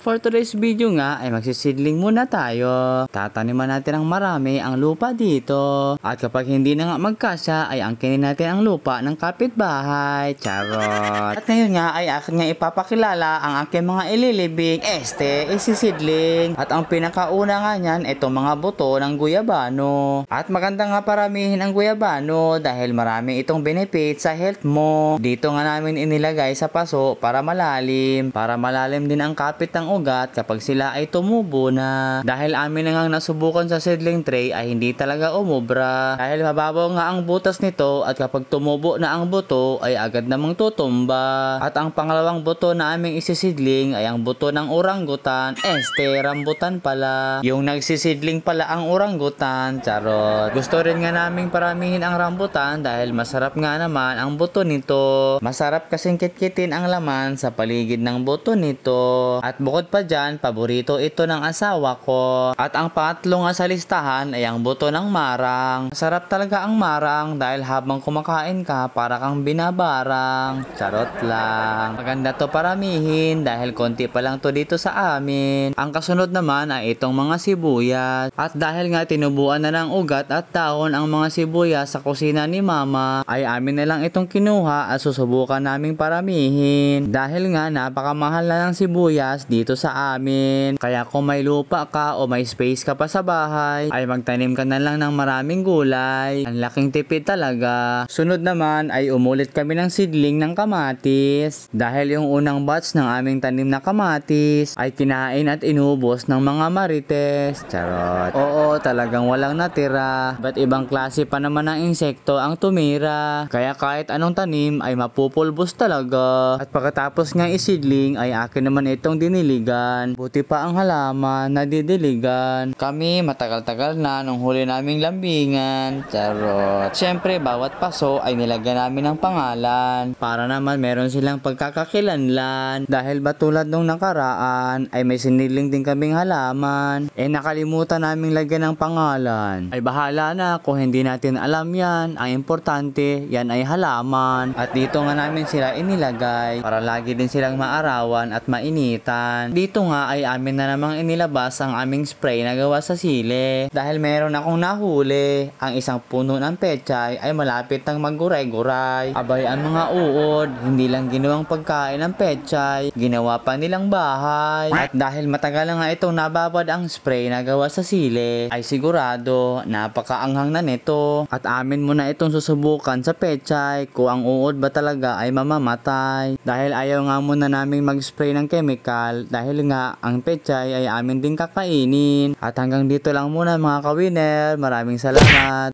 For today's video nga ay magsisidling muna tayo. Tataniman natin ng marami ang lupa dito. At kapag hindi na nga magkasya ay angkinin natin ang lupa ng kapitbahay. Charot. At ngayon nga ay akin nga ipapakilala ang aking mga ililibing isisidling. At ang pinakauna nga niyan itong mga buto ng guyabano. At maganda nga paramihin ang guyabano dahil marami itong benefit sa health mo. Dito nga namin inilagay sa paso para malalim. Para malalim din ang kapit ng ugat kapag sila ay tumubo na. Dahil amin na nga nasubukan sa seedling tray ay hindi talaga umubra. Dahil mababaw nga ang butas nito at kapag tumubo na ang buto ay agad namang tutumba. At ang pangalawang buto na aming isisidling ay ang buto ng orangutan. Rambutan pala. Yung nagsisidling pala ang orangutan. Charot. Gusto rin nga naming paramihin ang rambutan dahil masarap nga naman ang buto nito. Masarap kasing kitkitin ang laman sa paligid ng buto nito. At bukod pa dyan, paborito ito ng asawa ko. At ang pangatlo nga sa listahan ay ang buto ng marang. Sarap talaga ang marang dahil habang kumakain ka, para kang binabarang. Charot lang. Maganda to paramihin dahil konti pa lang to dito sa amin. Ang kasunod naman ay itong mga sibuyas. At dahil nga tinubuan na ng ugat at dahon ang mga sibuyas sa kusina ni mama, ay amin na lang itong kinuha at susubukan naming paramihin. Dahil nga napakamahal na ng sibuyas dito sa amin. Kaya kung may lupa ka o may space ka pa sa bahay, ay magtanim ka na lang ng maraming gulay. Ang laking tipid talaga. Sunod naman ay umulit kami ng seedling ng kamatis. Dahil yung unang batch ng aming tanim na kamatis ay kinain at inubos ng mga marites. Charot. Oo, talagang walang natira. Ba't ibang klase pa naman ng insekto ang tumira. Kaya kahit anong tanim ay mapupulbos talaga. At pagkatapos nga isidling ay akin naman itong diniligan. Buti pa ang halaman na didiligan. Kami matagal-tagal na nung huli naming lambingan. Charot. Siyempre bawat paso ay nilagyan namin ng pangalan. Para naman meron silang pagkakakilanlan. Dahil ba tulad nung nakaraan ay may siniling din kaming halaman. Nakalimutan naming lagyan ng pangalan. Ay bahala na kung hindi natin alam yan. Ang importante yan ay halaman. At dito nga namin sila inilagay para lagi din silang maarawan at mainitan. Dito nga ay amin na namang inilabas ang aming spray na gawa sa sili. Dahil meron akong nahuli. Ang isang puno ng pechay ay malapit nang magguray-guray. Abay ang mga uod, hindi lang ginawang pagkain ng pechay, ginawa pa nilang bahay. At dahil matagal na nga itong nababad ang spray na gawa sa sili, ay sigurado napakaanghang na nito. At amin muna itong susubukan sa pechay kung ang uod ba talaga ay mamamatay. Dahil ayaw nga muna naming mag-spray ng chemical dahil nga ang pechay ay amin din kakainin. At hanggang dito lang muna mga ka-winner. Maraming salamat.